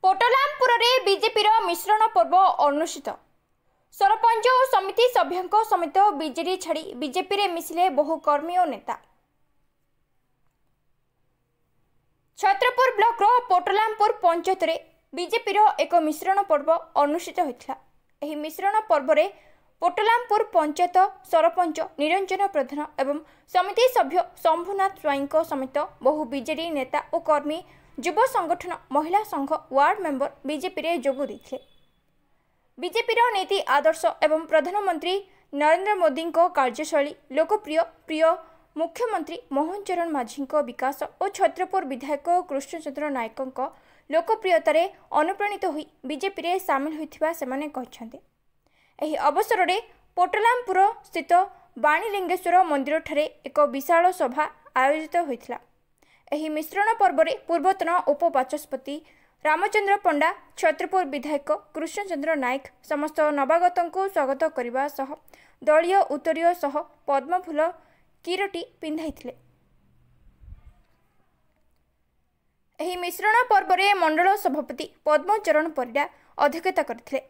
पोटलामपुर में बीजेपी मिश्रण पर्व अनुष्ठित। सरपंच और समिति सभ्यों समेत बीजेडी छाड़ी बीजेपी रे मिसिले बहु कर्मी और नेता। छत्रपुर ब्लॉक पोटलामपुर पंचायत रे बीजेपी एक मिश्रण पर्व अनुष्ठित होता। एही मिश्रण पर्व रे पोटलामपुर पंचायत सरपंच निरंजन प्रधान एवं समिति सभ्य शंभुनाथ स्वाई समेत बहु बीजेडी नेता और कर्मी युव संगठन महिला संघ वार्ड मेंबर बीजेपी रे जोग देथिले। बीजेपी नीति आदर्श एवं प्रधानमंत्री नरेंद्र मोदी कार्यशैली लोकप्रिय प्रिय मुख्यमंत्री मोहन चरण माझी विकास और छत्रपुर विधायक कृष्णचंद्र नायक लोकप्रियतार अनुप्राणित होई बीजेपी रे सामिल होइथिबा सेमाने कहछन्ते। एही अवसर में पोटलामपुर स्थित बाणीलिंगेश्वर मंदिर ठारे एक विशाल सभा आयोजित होइथिला। एही मिश्रण पर्व में पूर्वतन उपबाचस्पति रामचंद्र पंडा छत्रपुर विधायक कृष्णचंद्र नायक समस्त नवागतों को स्वागत करने सह दलीय उत्तरीय सह पद्मफूल किरटी पिंधाइथिले। एही मिश्रण पर्व में मंडल सभापति पद्मचरण परिडा अध्यक्षता करथिले।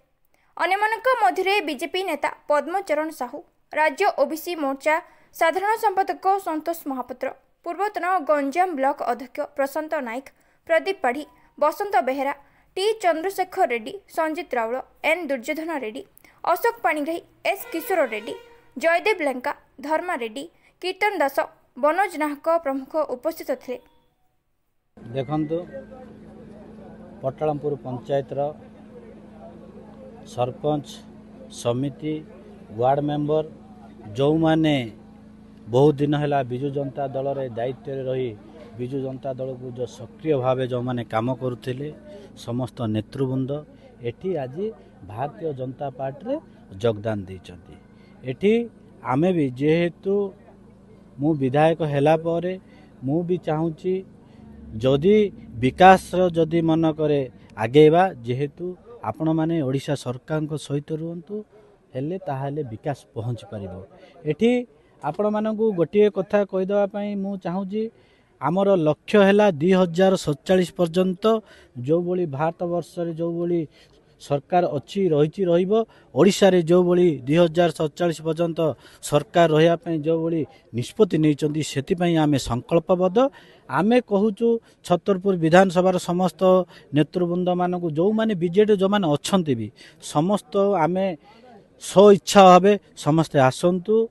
अन्यमानक मध्य बीजेपी नेता पद्मचरण साहू, राज्य ओबीसी मोर्चा साधारण संपादक संतोष महापात्र, पूर्वतन गंजाम ब्लॉक अध्यक्ष Prashant Nayak, Pradeep Padhi, Basant Behera, T Chandrashekhar Reddy, Sanjeet Raul, N Duryodhan Reddy, Ashok Panigrahi, S Kishore Reddy, Jaydev Lenka, Dharma Reddy, Kirtan Das, Manoj नाहक प्रमुख उपस्थित थे। देखंतु पोटलामपुर पंचायत सरपंच समिति वार्ड मेंबर जो माने बहुत दिन है विजु जनता दल रे दायित्व रही विजु जनता दल को जो सक्रिय भाव जो माने काम करुले समस्त नेतृवृंद एठी आज भारतीय जनता पार्टी रे योगदान देइचंती। एठी आमे भी जेहेतु मु विधायक हैला परे मु भी चाहूँची जदि विकास जदि मन करे आगेबा जेहेतु आपण माने ओडिशा सरकार को सहित रुहंतु हेले ताहाले विकास पहुँच पारिबो। एठी आपण मानकु गोटे कथा कहीदेवा पई मु चाहूँची आमर लक्ष्य है 2047 पर्यंत जो भली भारत वर्ष रे जो भली सरकार अच्छी रही ओडिशा रे जो भली 2047 पर्यंत सरकार रहिया पई जो भली निष्पत्ति नैचंती सेति पई आमे संकल्पबद्ध। आमे कहूचु छतरपुर विधानसभा समस्त नेतृवृंद मानकु जो माने बीजेडी जो माने अछंती भी समस्त आमे स्व इच्छा भावे समस्त आसंतु।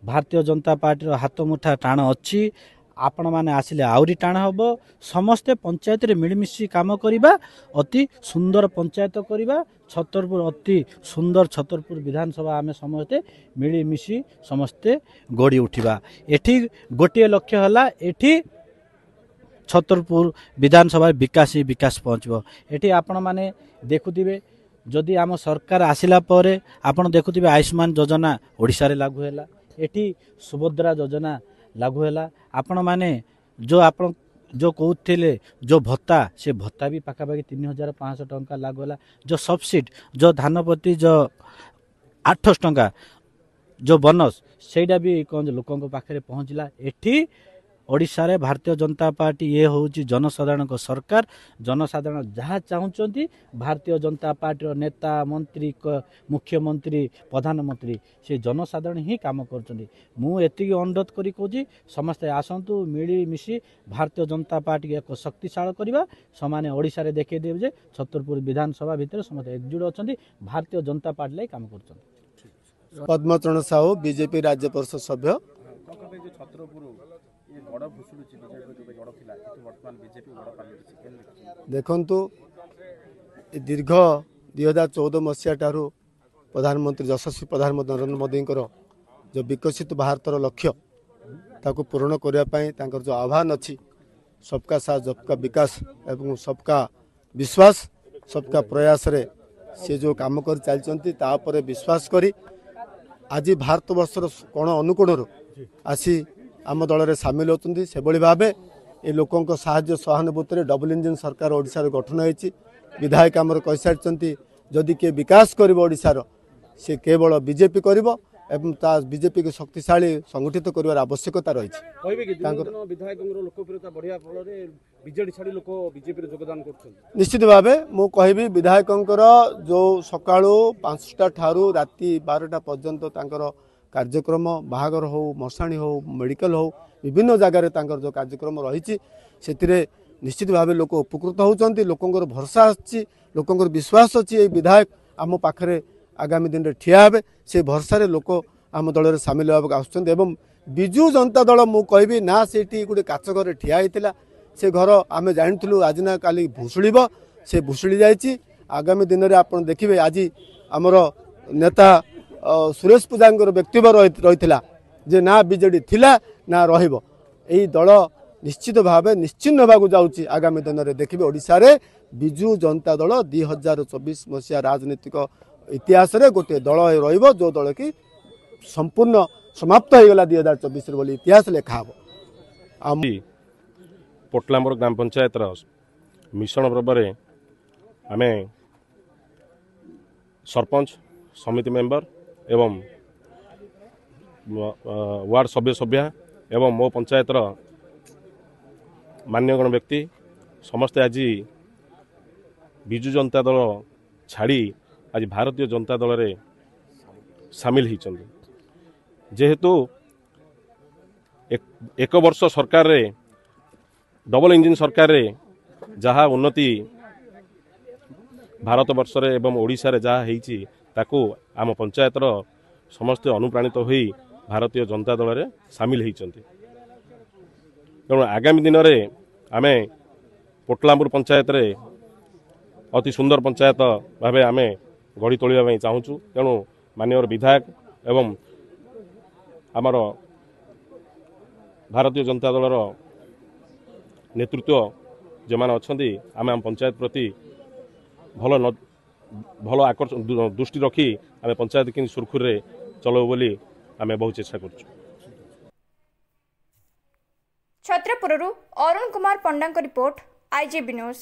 भारतीय जनता पार्टी हाथ मुठा टाण अच्छी आपण माने आसिले आउरी टाण हबो। समस्ते पंचायत रे मिलमिशी काम करिबा, अति सुंदर पंचायत करिबा, छतरपुर अति सुंदर छतरपुर विधानसभा आमे समस्ते मिलमिशी समस्ते गड़ी उठिबा। एठी गोटे लक्ष्य हला एठी छतरपुर विधानसभा विकास ही विकास पहुँचबो। एठी आपण माने देखुथिबे जदि आम सरकार आसिला परे आपण देखुथिबे आयुष्मान योजना ओडिशा रे लागू हैला, एठी सुभद्रा योजना लागू हैला। आपण माने जो आपण जो कहते जो भत्ता से भत्ता भी पाखापाखि 3500 टंका लागू हैला। जो सब्सिडी जो धान प्रति जो 800 टंका जो बोनस सेटा भी कौन लोकों पाखे पहुँचला। एठी ओडिशा रे भारतीय जनता पार्टी ये होची जनसाधारण को सरकार। जनसाधारण जहाँ चाहूँगी भारतीय जनता पार्टी नेता मंत्री मुख्यमंत्री प्रधानमंत्री से जनसाधारण ही काम करछंती। मु एतिकी अनुरोध करी कहूँ समस्ते आसंतु मिलमिशी भारतीय जनता पार्टी एक शक्तिशाल करवा समाने ओडिशा रे देखे देव जे छतरपुर विधानसभा भितर समस्त एकजुट अछंती भारतीय जनता पार्टी लाई काम करछंती। पद्मचरण साहू बीजेपी राज्य परिषद सभ्य। देखंतु दीर्घ 2014 मसीहा ठारू प्रधानमंत्री यशस्वी प्रधानमंत्री नरेंद्र मोदी जो विकसित भारतर लक्ष्य ताको पूर्ण करने जो आह्वान अच्छी सबका साथ सबका विकास एवं सबका विश्वास सबका प्रयास रे से जो काम कर चलती विश्वास करी आज भारत वर्षर कोण अनुकोण आसी आम दल में सामिल होती से भाव ये लोकों साहाय्य सहानुभूति डबल इंजिन सरकार ओडिशा रे गठन होती। विधायक आमर कही सारी जदि किए विकास कर ओडिशार से केवल बीजेपी कर बीजेपी को शक्तिशाली संगठित कर आवश्यकता रही। ବିଜେଡି ଛାଡ଼ି ଲୋକ ବିଜେପିରେ ଯୋଗଦାନ କରୁଛନ୍ତି। ନିଶ୍ଚିତ ଭାବେ ମୁଁ କହିବି ବିଧାୟକଙ୍କର ଯେଉଁ ସକାଳୁ 5ଟା ଠାରୁ ରାତି 12ଟା ପର୍ଯ୍ୟନ୍ତ ତାଙ୍କର କାର୍ଯ୍ୟକ୍ରମ ବାହାଘର ହେଉ ମଶାଣି ହେଉ ମେଡ଼ିକାଲ ହେଉ ବିଭିନ୍ନ ଜାଗାରେ ତାଙ୍କର ଯେଉଁ କାର୍ଯ୍ୟକ୍ରମ ରହିଛି ସେଥିରେ ନିଶ୍ଚିତ ଭାବେ ଲୋକ ଉପକୃତ ହେଉଛନ୍ତି। ଲୋକଙ୍କର ଭରସା ଆସିଛି, ଲୋକଙ୍କର ବିଶ୍ୱାସ ଅଛି ଏଇ ବିଧାୟକ ଆମ ପାଖରେ ଆଗାମୀ ଦିନରେ ଠିଆ ହେବେ। ସେ ଭରସାରେ ଲୋକ ଆମ ଦଳରେ ସାମିଲ ହେବାକୁ ଆସୁଛନ୍ତି ଏବଂ ବିଜୁ ଜନତା ଦଳ ମୁଁ କହିବି ନା ସେଇଠି ଗୋଟେ କାଚ ଘରେ ଠିଆ ହେଇଥିଲା। ସେ ଘର ଆମେ ଜାଣିଥିଲୁ ଆଜି ନା କାଲି ଭୁଷୁଳିବ, ସେ ଭୁଷୁଳି ଯାଇଛି। ଆଗାମୀ ଦିନରେ ଆପଣ ଦେଖିବେ ଆଜି ଆମର ନେତା ସୁରେଶ ପୂଜାଙ୍କର ବକ୍ତବ୍ୟ ରହିଥିଲା ଯେ ନା ବିଜେଡି ଥିଲା ନା ରହିବ। ଏହି ଦଳ ନିଶ୍ଚିତ ଭାବେ ନିଶ୍ଚିହ୍ନ ହେବାକୁ ଯାଉଛି। ଆଗାମୀ ଦିନରେ ଦେଖିବେ ଓଡ଼ିଶାରେ ବିଜୁ ଜନତା ଦଳ 2024 ମସିହା ରାଜନୈତିକ ଇତିହାସରେ ଗୋଟିଏ ଦଳ ରହିବ ଯେଉଁ ଦଳ କି ସମ୍ପୂର୍ଣ୍ଣ ସମାପ୍ତ ହୋଇଗଲା 2024 ବୋଲି ଇତିହାସ ଲେଖା ହେବ। पोटलांबर ग्राम पंचायत मिश्रण पर्व आम सरपंच समिति मेंबर एवं वार्ड सभ्य एवं मो पंचायत मान्यगण व्यक्ति समस्ते आज बिजु जनता दल छाड़ी आज भारतीय जनता दल रे सामिल होती जेहेतु एक वर्ष सरकार रे डबल इंजिन सरकार रे जहाँ उन्नति भारत वर्ष रे एवं ओडिशा रे जहाँ होईची ताकू आम पंचायत समस्ते अनुप्राणित हो भारतीय जनता दल रे सामिल होती। तेणु आगामी दिन में आम पोटलांबुर पंचायत रे अति सुंदर पंचायत भाव आम गढ़ी तोलिया चाहूँ। तेणु माननीय विधायक एवं आमर भारतीय जनता दल नेतृत्व जो मैंने अच्छा आम पंचायत प्रति भल आकर्षण दृष्टि रखी आम पंचायत कि सुरखुर चलो बोली आम बहुत चेष्टा कर। छत्रपुरରୁ ଅରୁଣ କୁମାର ପଣ୍ଡାଙ୍କ ରିପୋର୍ଟ, IGB ନ୍ୟୁଜ୍।